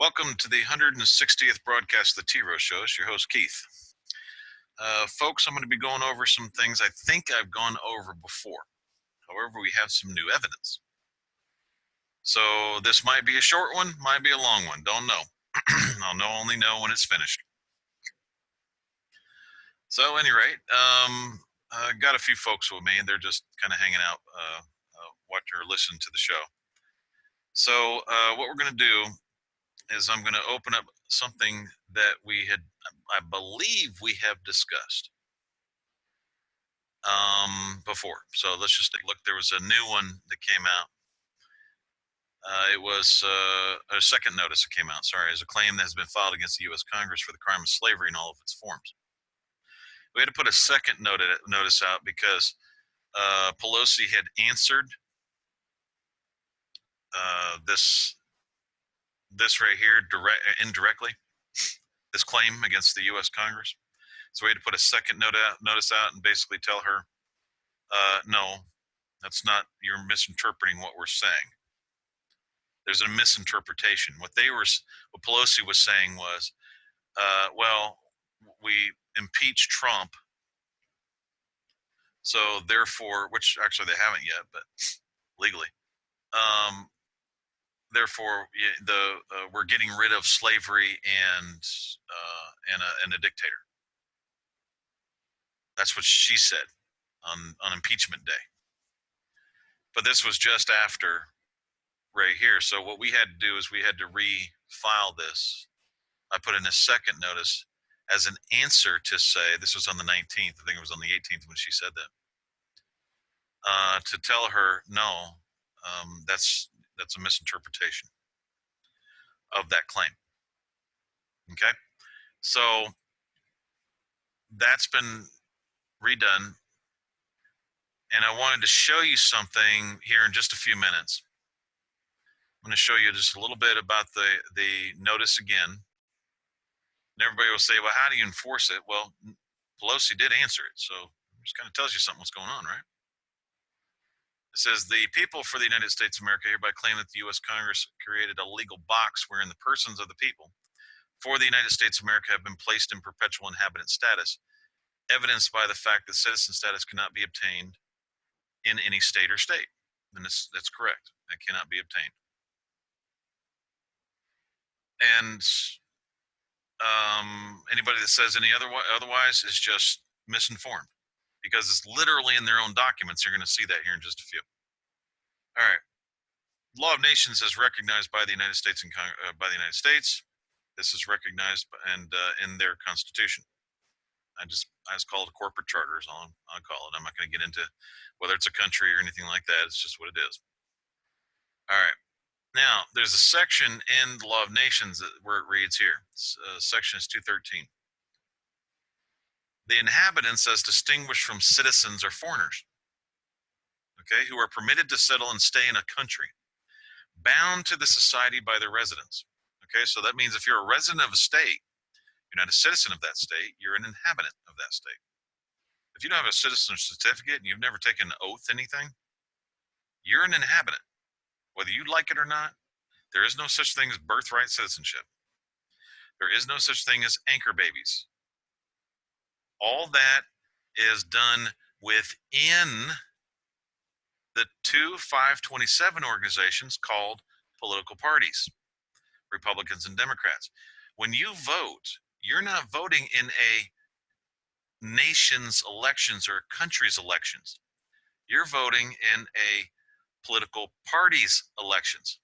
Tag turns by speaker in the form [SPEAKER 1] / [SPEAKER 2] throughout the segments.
[SPEAKER 1] Welcome to the 160th broadcast of the t-roh Show. It's your host, Keith. Folks, I'm going to be going over some things I think I've gone over before. However, we have some new evidence. So this might be a short one, might be a long one. Don't know. Only know when it's finished. So, at any rate, got a few folks with me, and they're just kind of hanging out, watching or listening to the show. So, what we're going to do is I'm going to open up something that I believe we have discussed before. So let's just take a look. There was a new one that came out. It was a second notice that came out. Sorry, is a claim that has been filed against the U.S. Congress for the crime of slavery in all of its forms. We had to put a second notice out because Pelosi had answered this right here indirectly, this claim against the U.S. Congress. So we had to put a second notice out and basically tell her, no, that's not, you're misinterpreting what we're saying. There's a misinterpretation. What Pelosi was saying was, well, we impeached Trump, so therefore, which actually they haven't yet, but legally, therefore, we're getting rid of slavery and a dictator. That's what she said on impeachment day. But this was just after right here. So what we had to do is we had to refile this. I put in a second notice as an answer to say, this was on the 19th. I think it was on the 18th when she said that. To tell her, no, that's a misinterpretation of that claim. Okay? So that's been redone. And I wanted to show you something here in just a few minutes. I'm going to show you just a little bit about the notice again. And everybody will say, well, how do you enforce it? Well, Pelosi did answer it. So it just kind of tells you something what's going on, right? It says, the people for the United States of America hereby claim that the U.S. Congress created a legal box wherein the persons of the people for the United States of America have been placed in perpetual inhabitant status, evidenced by the fact that citizen status cannot be obtained in any state or state. And that's correct. It cannot be obtained. And anybody that says otherwise is just misinformed, because it's literally in their own documents. You're going to see that here in just a few. All right. Law of Nations is recognized by the United States and by the United States. This is recognized and in their Constitution. I just call it a corporate charter is all I'll call it. I'm not going to get into whether it's a country or anything like that. It's just what it is. All right. Now, there's a section in the Law of Nations where it reads here. Section is 213. The inhabitants as distinguished from citizens or foreigners, okay, who are permitted to settle and stay in a country, bound to the society by their residence. Okay, so that means if you're a resident of a state, you're not a citizen of that state, you're an inhabitant of that state. If you don't have a citizen certificate and you've never taken an oath anything, you're an inhabitant. Whether you like it or not, there is no such thing as birthright citizenship. There is no such thing as anchor babies. All that is done within the two 527 organizations called political parties, Republicans and Democrats. When you vote, you're not voting in a nation's elections or a country's elections. You're voting in a political party's elections.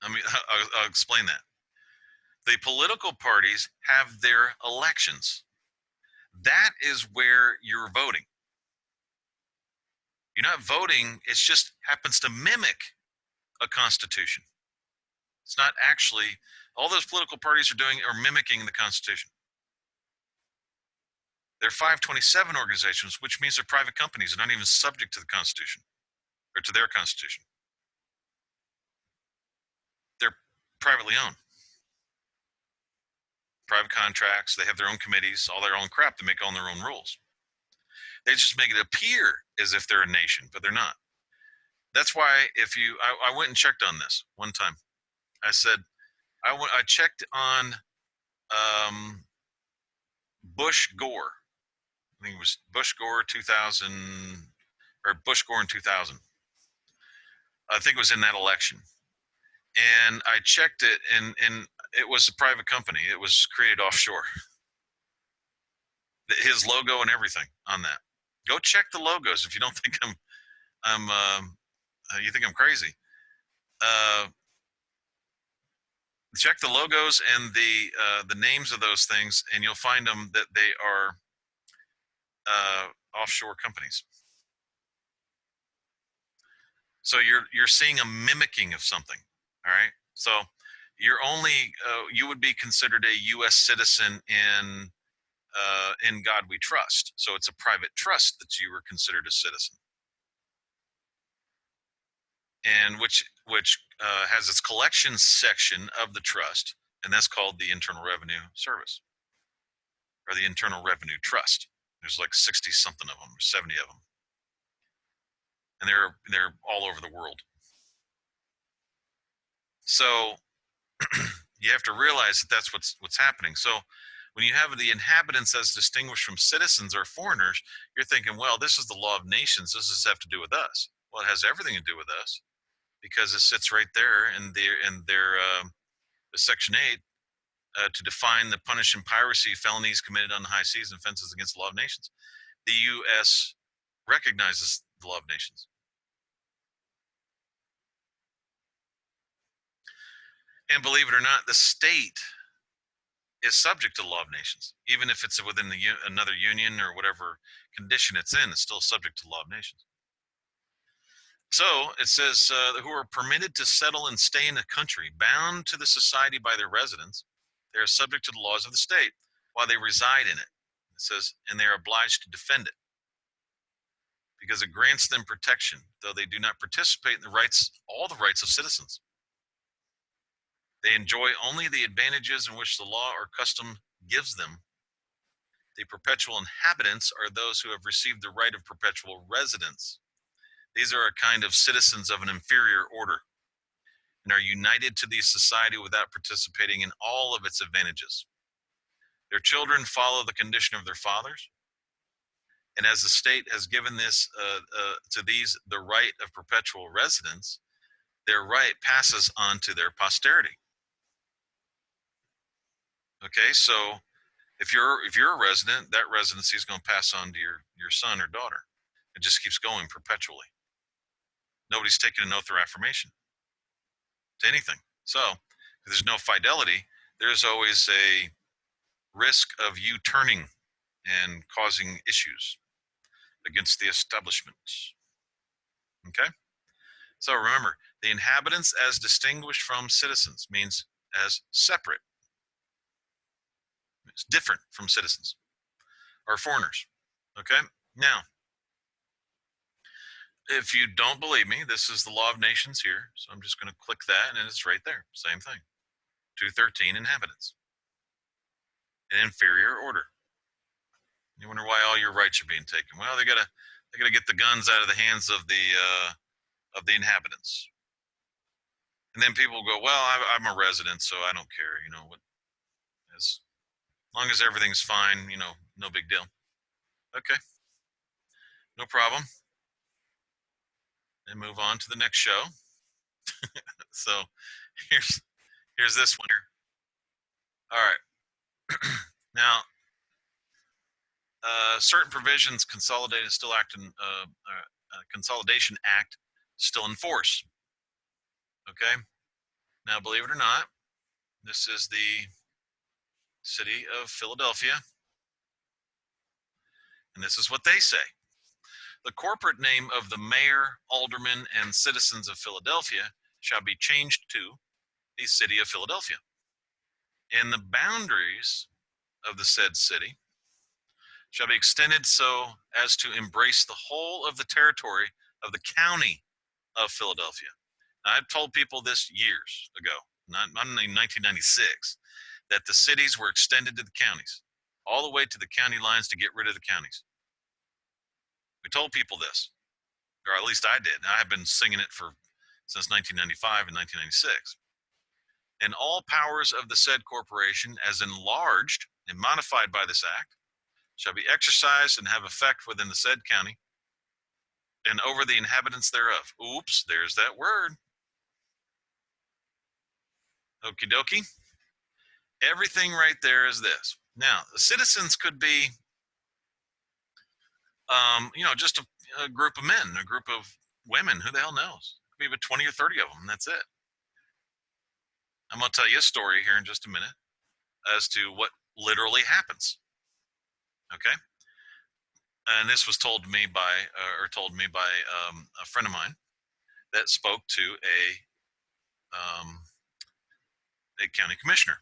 [SPEAKER 1] I'll explain that. The political parties have their elections. That is where you're voting. You're not voting, it just happens to mimic a constitution. It's not actually, all those political parties are mimicking the Constitution. They're 527 organizations, which means they're private companies. They're not even subject to the Constitution or to their Constitution. They're privately owned. Private contracts, they have their own committees, all their own crap. They make all their own rules. They just make it appear as if they're a nation, but they're not. That's why I went and checked on this one time. I said, I checked on Bush Gore. I think it was Bush Gore 2000 or Bush Gore in 2000. I think it was in that election. And I checked it, and it was a private company. It was created offshore. His logo and everything on that. Go check the logos if you don't think I'm you think I'm crazy. Uh, Check the logos and the names of those things, and you'll find them that they are offshore companies. So you're seeing a mimicking of something. All right. So you're only you would be considered a U.S. citizen in God We Trust. So it's a private trust that you were considered a citizen, and which has its collections section of the trust, and that's called the Internal Revenue Service or the Internal Revenue Trust. There's like 60 something of them, or 70 of them, and they're all over the world. So you have to realize that that's what's happening. So when you have the inhabitants as distinguished from citizens or foreigners, you're thinking, well, this is the law of nations. This does have to do with us. Well, it has everything to do with us because it sits right there in their Section 8 to define the punishing piracy felonies committed on the high seas and offenses against the law of nations. The U.S. recognizes the law of nations. And believe it or not, the state is subject to the law of nations. Even if it's within another union or whatever condition it's in, it's still subject to the law of nations. So it says, who are permitted to settle and stay in a country bound to the society by their residence, they are subject to the laws of the state while they reside in it. It says, and they are obliged to defend it because it grants them protection, though they do not participate in the rights, all the rights of citizens. They enjoy only the advantages in which the law or custom gives them. The perpetual inhabitants are those who have received the right of perpetual residence. These are a kind of citizens of an inferior order and are united to the society without participating in all of its advantages. Their children follow the condition of their fathers, and as the state has given this to these the right of perpetual residence, their right passes on to their posterity. Okay, so if you're a resident, that residency is going to pass on to your son or daughter. It just keeps going perpetually. Nobody's taking an oath or affirmation to anything. So if there's no fidelity, there's always a risk of you turning and causing issues against the establishment. Okay? So remember, the inhabitants as distinguished from citizens means as separate. It's different from citizens or foreigners. Okay? Now, if you don't believe me, this is the law of nations here. So I'm just going to click that and it's right there. Same thing. 213 inhabitants. An inferior order. You wonder why all your rights are being taken. Well, they gotta get the guns out of the hands of the inhabitants. And then people go, well, I'm a resident, so I don't care. You know what? As long as everything's fine, no big deal. Okay, no problem. And move on to the next show. So here's this one here. All right. Now, certain provisions consolidated still act in Consolidation Act still in force. Okay. Now, believe it or not, this is the city of Philadelphia, and this is what they say. The corporate name of the mayor, aldermen, and citizens of Philadelphia shall be changed to the city of Philadelphia. And the boundaries of the said city shall be extended so as to embrace the whole of the territory of the county of Philadelphia. Now, I've told people this years ago, not in 1996, that the cities were extended to the counties, all the way to the county lines to get rid of the counties. We told people this, or at least I did. I have been singing it since 1995 and 1996. and all powers of the said corporation, as enlarged and modified by this act, shall be exercised and have effect within the said county and over the inhabitants thereof. Oops, there's that word. Okie dokie. Everything right there is this. Now, the citizens could be, just a group of men, a group of women. Who the hell knows? It could be about 20 or 30 of them. And that's it. I'm going to tell you a story here in just a minute as to what literally happens. Okay. And this was told me by a friend of mine that spoke to a county commissioner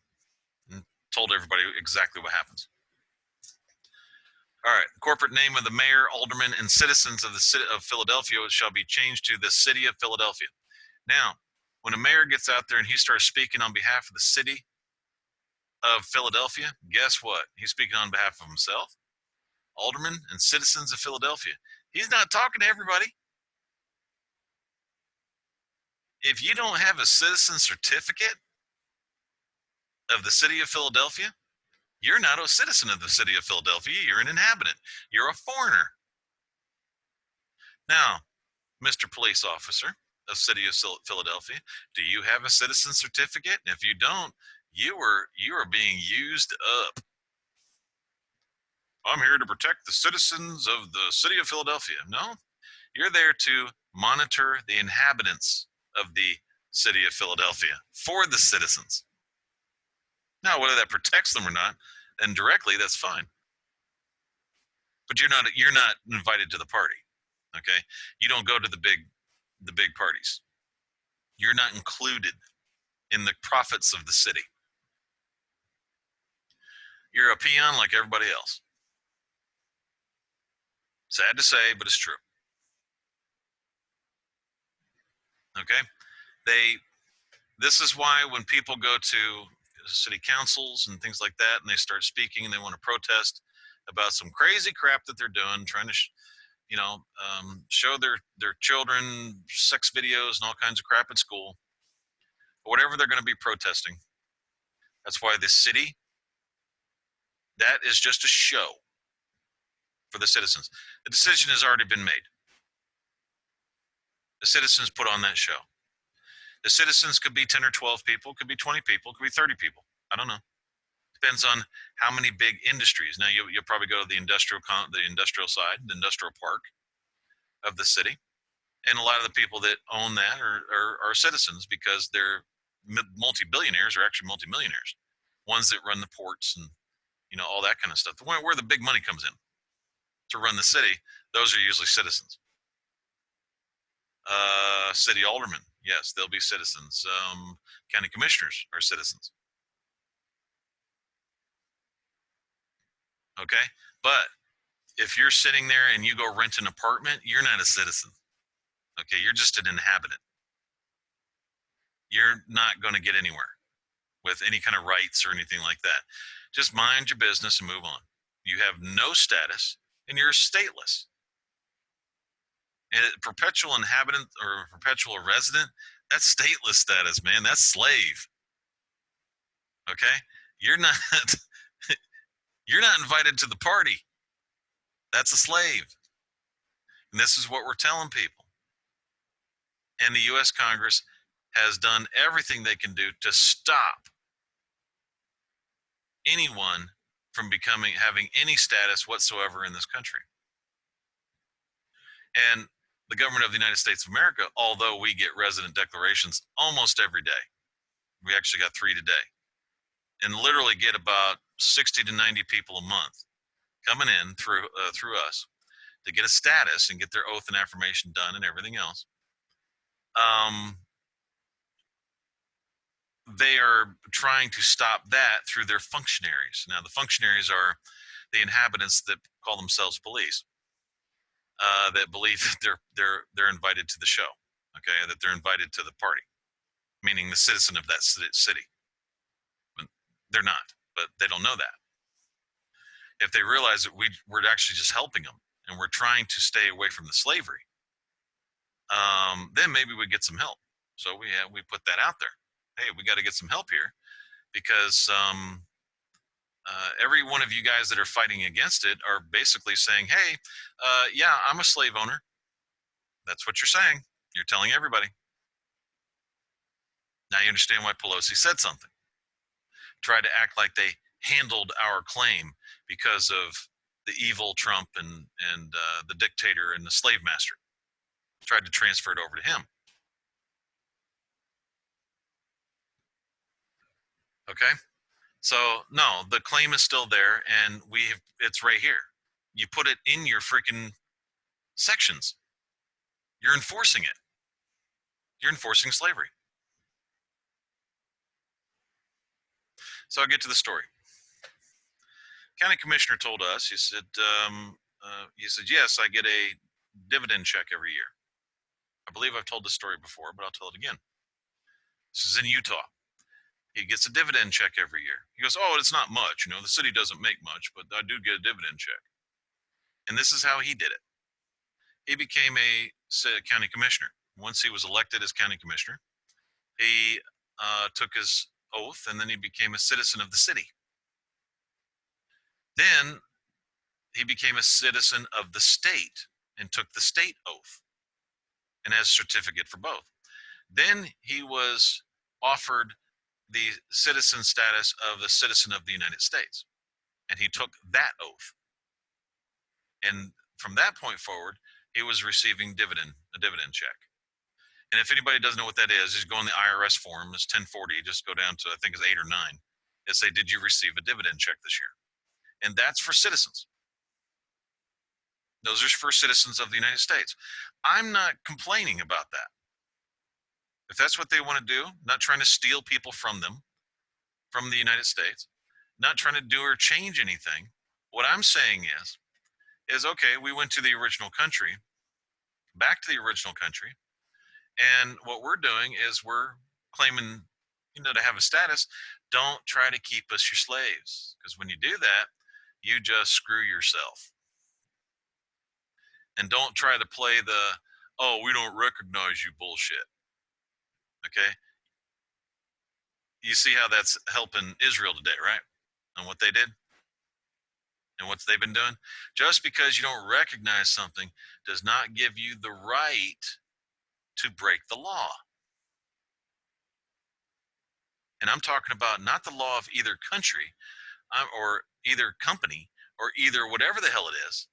[SPEAKER 1] and told everybody exactly what happens. All right. Corporate name of the mayor, aldermen, and citizens of the city of Philadelphia shall be changed to the city of Philadelphia. Now, when a mayor gets out there and he starts speaking on behalf of the city of Philadelphia, guess what? He's speaking on behalf of himself, aldermen, and citizens of Philadelphia. He's not talking to everybody. If you don't have a citizen certificate of the city of Philadelphia, you're not a citizen of the city of Philadelphia. You're an inhabitant. You're a foreigner. Now, Mr. Police Officer of City of Philadelphia, do you have a citizen certificate? And if you don't, you are being used up. I'm here to protect the citizens of the city of Philadelphia. No, you're there to monitor the inhabitants of the city of Philadelphia for the citizens. Now, whether that protects them or not, and directly, that's fine. But you're not invited to the party. Okay, you don't go to the big parties. You're not included in the profits of the city. You're a peon like everybody else. Sad to say, but it's true. Okay, this is why when people go to city councils and things like that, and they start speaking and they want to protest about some crazy crap that they're doing, trying to show their children sex videos and all kinds of crap at school, or whatever they're going to be protesting. That's why the city, that is just a show for the citizens. The decision has already been made. The citizens put on that show. The citizens could be 10 or 12 people, could be 20 people, could be 30 people. I don't know. Depends on how many big industries. Now you'll probably go to the industrial side, the industrial park of the city, and a lot of the people that own that are citizens because they're multi-billionaires or actually multi-millionaires, ones that run the ports and all that kind of stuff. Where the big money comes in to run the city, those are usually citizens. City aldermen, yes, they'll be citizens. County commissioners are citizens. Okay, but if you're sitting there and you go rent an apartment, you're not a citizen. Okay, you're just an inhabitant. You're not going to get anywhere with any kind of rights or anything like that. Just mind your business and move on. You have no status and you're stateless. And perpetual inhabitant or perpetual resident, that's stateless status, man. That's slave. Okay? You're not you're not invited to the party. That's a slave. And this is what we're telling people. And the US Congress has done everything they can do to stop anyone from having any status whatsoever in this country. And the government of the United States of America, although we get resident declarations almost every day, we actually got 3 today, and literally get about 60 to 90 people a month coming in through us to get a status and get their oath and affirmation done and everything else. They are trying to stop that through their functionaries. Now, the functionaries are the inhabitants that call themselves police, that believe that they're invited to the show, okay, that they're invited to the party, meaning the citizen of that city. But they're not, but they don't know that. If they realize that we're actually just helping them and we're trying to stay away from the slavery, then maybe we get some help. So we put that out there. hey, we got to get some help here because every one of you guys that are fighting against it are basically saying, hey, yeah, I'm a slave owner. That's what you're saying. You're telling everybody. Now you understand why Pelosi said something. Tried to act like they handled our claim because of the evil Trump and the dictator and the slave master. Tried to transfer it over to him. Okay, so no, the claim is still there, and it's right here. You put it in your freaking sections. You're enforcing it. You're enforcing slavery. So I'll get to the story. County commissioner told us, he said, yes, I get a dividend check every year. I believe I've told this story before, but I'll tell it again. This is in Utah. He gets a dividend check every year. He goes, oh, it's not much. The city doesn't make much, but I do get a dividend check. And this is how he did it. He became a county commissioner. Once he was elected as county commissioner, he took his oath, and then he became a citizen of the city. Then he became a citizen of the state and took the state oath and has a certificate for both. Then he was offered the citizen status of a citizen of the United States, and he took that oath. And from that point forward, he was receiving a dividend check. And if anybody doesn't know what that is, just go on the IRS form. It's 1040. Just go down to, I think it's 8 or 9, and say, did you receive a dividend check this year? And that's for citizens. Those are for citizens of the United States. I'm not complaining about that. If that's what they want to do, not trying to steal people from them, from the United States, not trying to do or change anything. What I'm saying is okay, we went to the original country, back to the original country, and what we're doing is we're claiming, to have a status. Don't try to keep us your slaves, because when you do that, you just screw yourself. And don't try to play the, oh, we don't recognize you bullshit. Okay? You see how that's helping Israel today, right? And what they did and what they've been doing. Just because you don't recognize something does not give you the right to break the law. And I'm talking about not the law of either country or either company or either whatever the hell it is.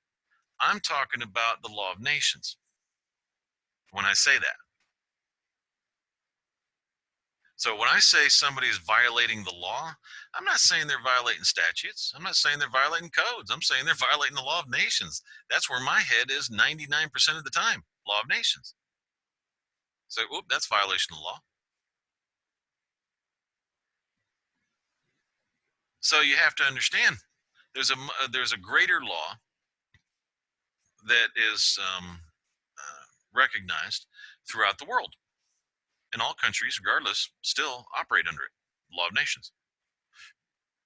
[SPEAKER 1] I'm talking about the law of nations when I say that. So when I say somebody's violating the law, I'm not saying they're violating statutes. I'm not saying they're violating codes. I'm saying they're violating the law of nations. That's where my head is 99% of the time. Law of nations. So, whoop, that's violation of the law. So you have to understand there's a greater law that is recognized throughout the world, and all countries, regardless, still operate under it. Law of nations.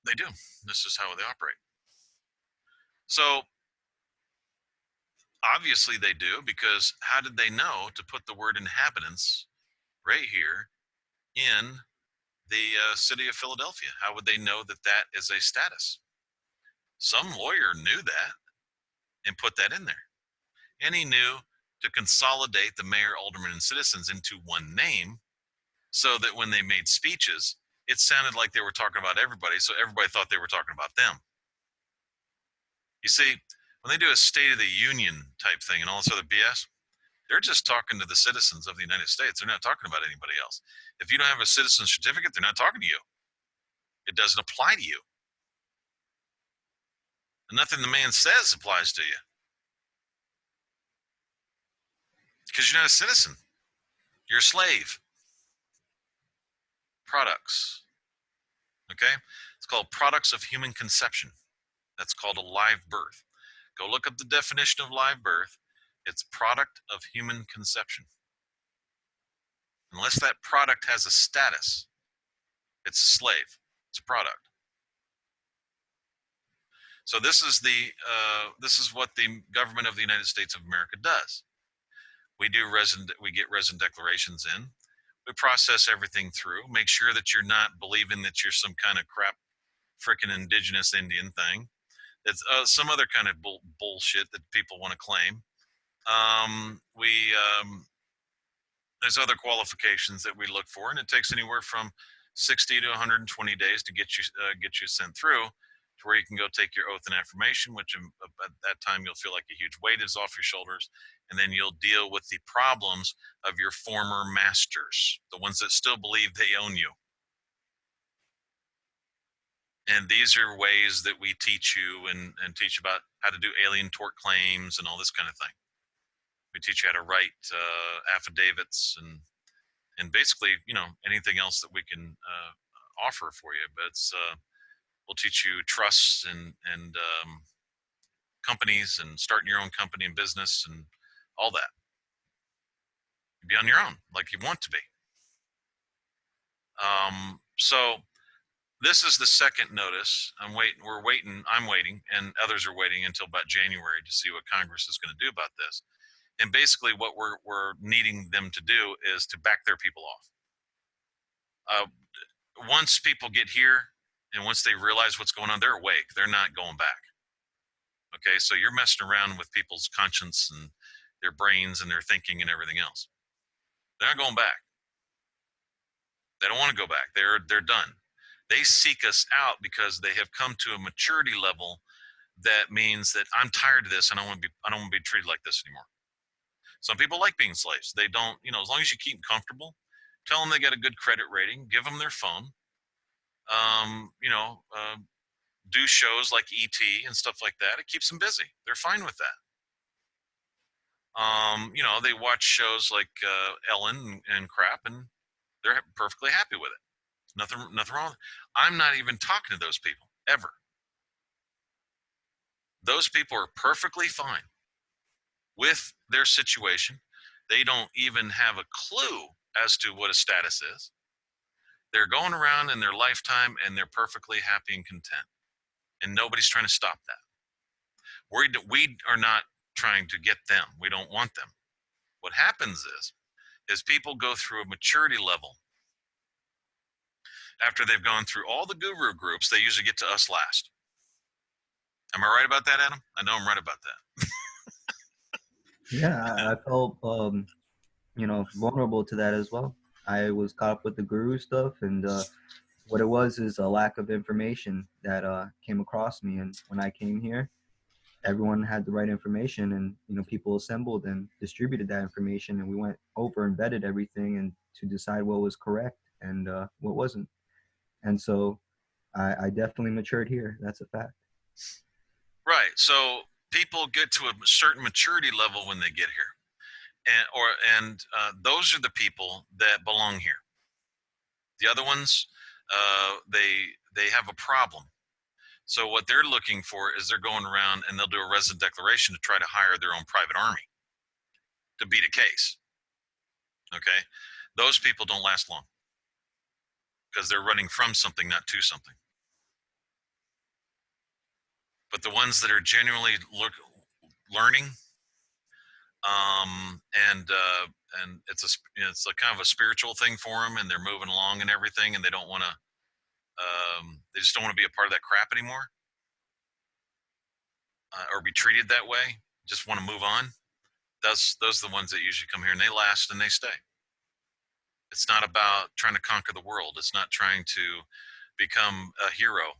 [SPEAKER 1] They do. This is how they operate. So obviously they do, because how did they know to put the word inhabitants right here in the city of Philadelphia? How would they know that that is a status? Some lawyer knew that and put that in there. And he knew to consolidate the mayor, aldermen, and citizens into one name, so that when they made speeches, it sounded like they were talking about everybody, so everybody thought they were talking about them. You see, when they do a State of the Union type thing and all this other BS, they're just talking to the citizens of the United States. They're not talking about anybody else. If you don't have a citizen certificate, they're not talking to you. It doesn't apply to you. And nothing the man says applies to you, because you're not a citizen. You're a slave. Products. Okay? It's called products of human conception. That's called a live birth. Go look up the definition of live birth. It's product of human conception. Unless that product has a status, it's a slave. It's a product. So this is what the government of the United States of America does. We get resident declarations in. We process everything through, make sure that you're not believing that you're some kind of crap freaking indigenous Indian thing. It's some other kind of bullshit that people want to claim. We There's other qualifications that we look for, and it takes anywhere from 60 to 120 days to get you sent through to where you can go take your oath and affirmation, which at that time you'll feel like a huge weight is off your shoulders, and then you'll deal with the problems of your former masters, the ones that still believe they own you. And these are ways that we teach you and teach about how to do alien tort claims and all this kind of thing. We teach you how to write affidavits and basically, anything else that we can offer for you. But we'll teach you trusts and companies and starting your own company and business and all that. You'll be on your own, like you want to be. So this is the second notice. I'm waiting, and others are waiting until about January to see what Congress is going to do about this. And basically, what we're needing them to do is to back their people off. Once people get here and once they realize what's going on, they're awake. They're not going back. Okay, so you're messing around with people's conscience and their brains and their thinking and everything else. They're not going back. They don't want to go back. They're done. They seek us out because they have come to a maturity level that means that I'm tired of this and I don't want to be treated like this anymore. Some people like being slaves. They don't, as long as you keep them comfortable, tell them they got a good credit rating, give them their phone, um, you know, uh, do shows like ET and stuff like that. It keeps them busy. They're fine with that. They watch shows like Ellen and crap, and they're perfectly happy with it. Nothing wrong. I'm not even talking to those people ever. Those people are perfectly fine with their situation. They don't even have a clue as to what a status is. They're going around in their lifetime and they're perfectly happy and content. And nobody's trying to stop that. We are not trying to get them. We don't want them. What happens is people go through a maturity level. After they've gone through all the guru groups, they usually get to us last. Am I right about that, Adam? I know I'm right about that.
[SPEAKER 2] Yeah, I felt vulnerable to that as well. I was caught up with the guru stuff, and what it was is a lack of information that came across me. And when I came here, everyone had the right information, and people assembled and distributed that information, and we went over and vetted everything and to decide what was correct and what wasn't. And so I definitely matured here. That's a fact.
[SPEAKER 1] Right. So people get to a certain maturity level when they get here, and those are the people that belong here. The other ones, they have a problem. So what they're looking for is they're going around and they'll do a resident declaration to try to hire their own private army to beat a case. Okay, those people don't last long because they're running from something, not to something. But the ones that are genuinely learning, um, and uh, and it's a kind of a spiritual thing for them, and they're moving along and everything, and they don't want to. They just don't want to be a part of that crap anymore, or be treated that way. Just want to move on. Those are the ones that usually come here and they last and they stay. It's not about trying to conquer the world. It's not trying to become a hero.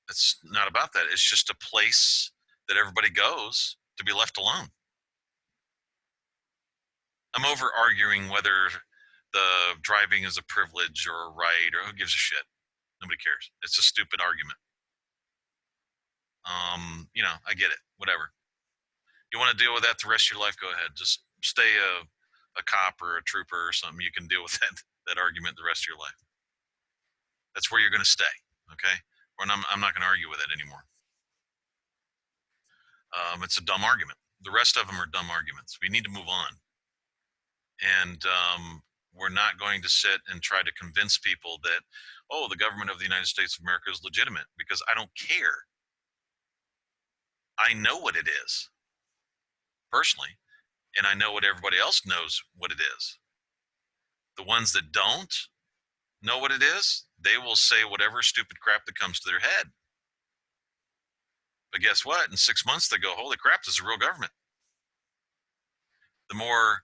[SPEAKER 1] It's not about that. It's just a place that everybody goes to be left alone. I'm over arguing whether the driving is a privilege or a right or who gives a shit. Nobody cares. It's a stupid argument. I get it. Whatever. You want to deal with that the rest of your life? Go ahead. Just stay a cop or a trooper or something. You can deal with that argument the rest of your life. That's where you're going to stay. Okay. And I'm not going to argue with it anymore. It's a dumb argument. The rest of them are dumb arguments. We need to move on. And we're not going to sit and try to convince people that, oh, the government of the United States of America is legitimate, because I don't care. I know what it is personally, and I know what everybody else knows what it is. The ones that don't know what it is, they will say whatever stupid crap that comes to their head. But guess what? In 6 months, they go, holy crap, this is a real government. The more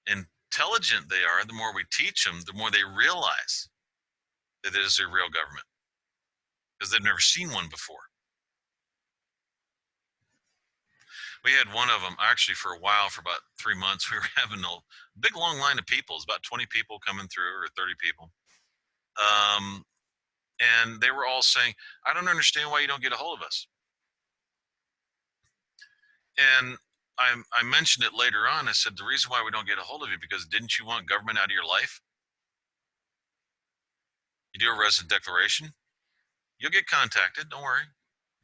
[SPEAKER 1] intelligent they are, the more we teach them, the more they realize that it is a real government because they've never seen one before. We had one of them actually for a while, for about 3 months. We were having a big long line of people. It was about 20 people coming through, or 30 people. And they were all saying, I don't understand why you don't get a hold of us. And I mentioned it later on. I said, the reason why we don't get a hold of you, because didn't you want government out of your life? You do a resident declaration, you'll get contacted. Don't worry.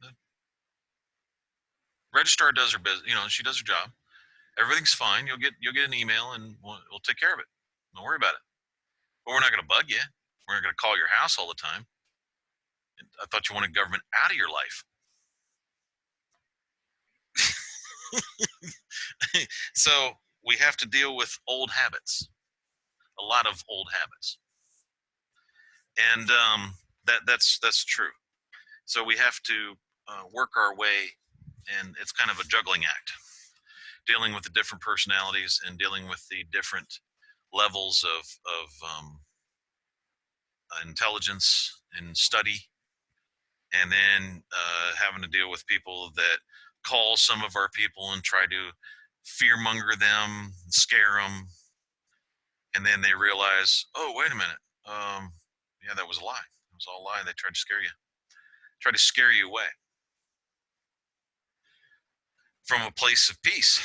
[SPEAKER 1] The registrar does her business. She does her job. Everything's fine. You'll get an email, and we'll take care of it. Don't worry about it. But we're not going to bug you. We're not going to call your house all the time. I thought you wanted government out of your life. So we have to deal with old habits, a lot of old habits, and that's true. So we have to work our way, and it's kind of a juggling act, dealing with the different personalities and dealing with the different levels of intelligence and study, and then having to deal with people that call some of our people and try to fearmonger them, scare them, and then they realize, oh, wait a minute, yeah, that was a lie. It was all a lie. They tried to scare you away from a place of peace.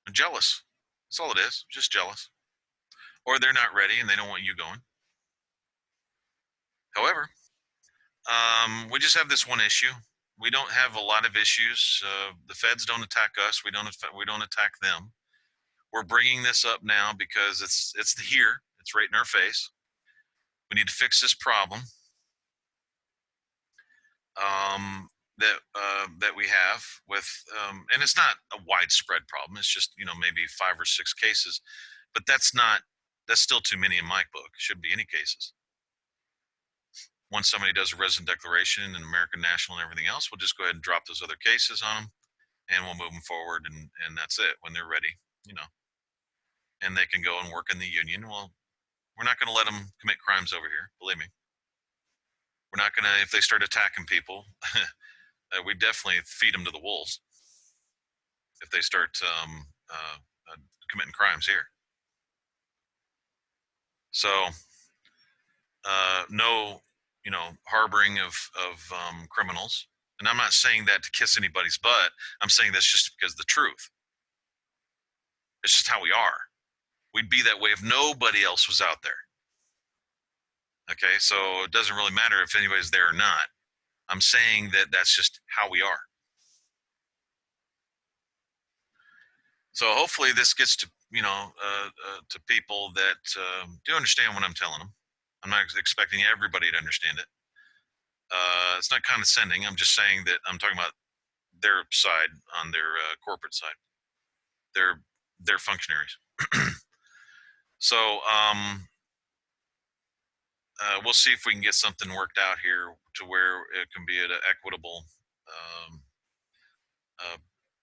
[SPEAKER 1] They're jealous. That's all it is. Just jealous. Or they're not ready and they don't want you going. However, we just have this one issue. We don't have a lot of issues. The feds don't attack us. We don't attack them. We're bringing this up now because it's here. It's right in our face. We need to fix this problem that we have with, and it's not a widespread problem. It's just maybe 5 or 6 cases, but that's still too many in my book. It shouldn't be any cases. Once somebody does a resident declaration and American National and everything else, we'll just go ahead and drop those other cases on them, and we'll move them forward, and that's it. When they're ready, and they can go and work in the union. Well, we're not going to let them commit crimes over here. Believe me. We're not going to, if they start attacking people, we definitely feed them to the wolves if they start committing crimes here. So, no, harboring of criminals. And I'm not saying that to kiss anybody's butt. I'm saying that's just because of the truth. It's just how we are. We'd be that way if nobody else was out there. Okay, so it doesn't really matter if anybody's there or not. I'm saying that that's just how we are. So hopefully this gets to to people that do understand what I'm telling them. I'm not expecting everybody to understand it. It's not condescending. I'm just saying that I'm talking about their side, on their corporate side. They're functionaries. So we'll see if we can get something worked out here to where it can be at an equitable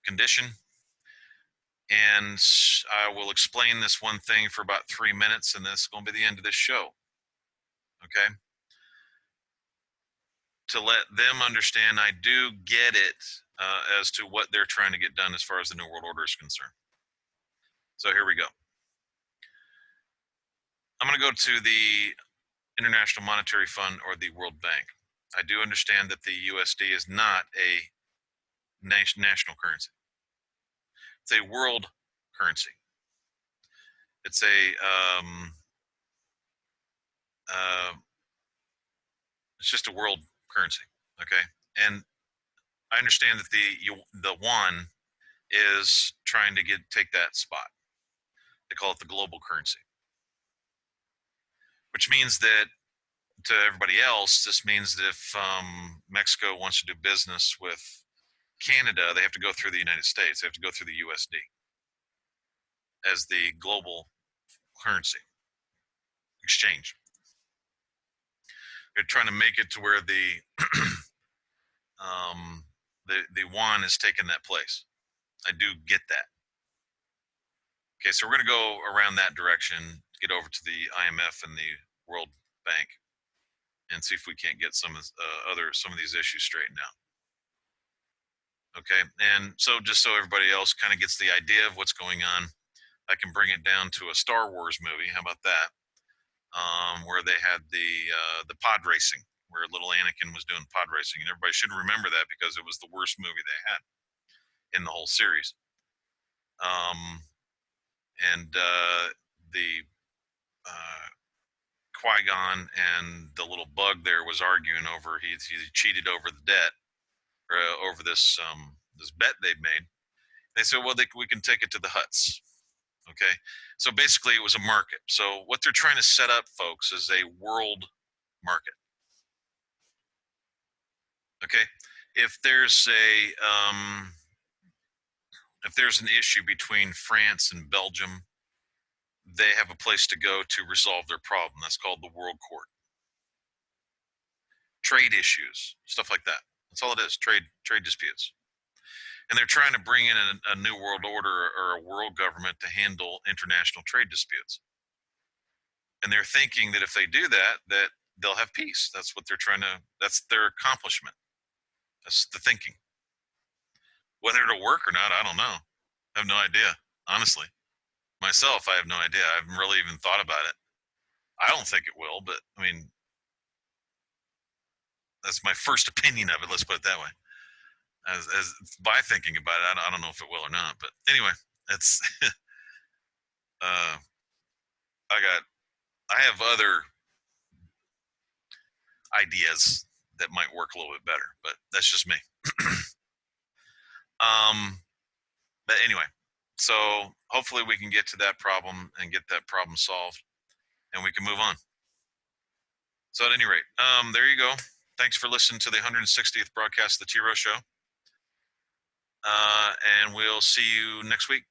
[SPEAKER 1] condition. And I will explain this one thing for about 3 minutes, and that's going to be the end of this show. Okay? To let them understand I do get it as to what they're trying to get done as far as the New World Order is concerned. So here we go. I'm going to go to the International Monetary Fund or the World Bank. I do understand that the USD is not a national currency. It's a world currency. It's it's just a world currency. Okay, and I understand that the yuan is trying to take that spot. They call it the global currency, which means that to everybody else, this means that if Mexico wants to do business with Canada, they have to go through the United States. They have to go through the USD. as the global currency exchange. They're trying to make it to where the yuan has taken that place. I do get that. Okay, so we're going to go around that direction, get over to the IMF and the World Bank, and see if we can't get some of these issues straightened out. Okay, and so just so everybody else kind of gets the idea of what's going on, I can bring it down to a Star Wars movie. How about that? Where they had the pod racing, where little Anakin was doing pod racing, and everybody should remember that because it was the worst movie they had in the whole series. And the Qui-Gon and the little bug there was arguing over he cheated over the debt or over this bet they'd made. They said, well, we can take it to the Hutts. Okay, so basically it was a market. So what they're trying to set up, folks, is a world market. Okay, if there's an issue between France and Belgium, they have a place to go to resolve their problem. That's called the World Court. Trade issues, stuff like that. That's all it is. Trade disputes. And they're trying to bring in a new world order or a world government to handle international trade disputes. And they're thinking that if they do that, that they'll have peace. That's what they're trying to. That's their accomplishment. That's the thinking. Whether it'll work or not, I don't know. I have no idea. Honestly, myself, I have no idea. I haven't really even thought about it. I don't think it will, but I mean, that's my first opinion of it. Let's put it that way. As by thinking about it, I don't know if it will or not. But anyway, it's I have other ideas that might work a little bit better, but that's just me. But anyway, so hopefully we can get to that problem and get that problem solved, and we can move on. So at any rate, there you go. Thanks for listening to the 160th broadcast of the t-roh Show. And we'll see you next week.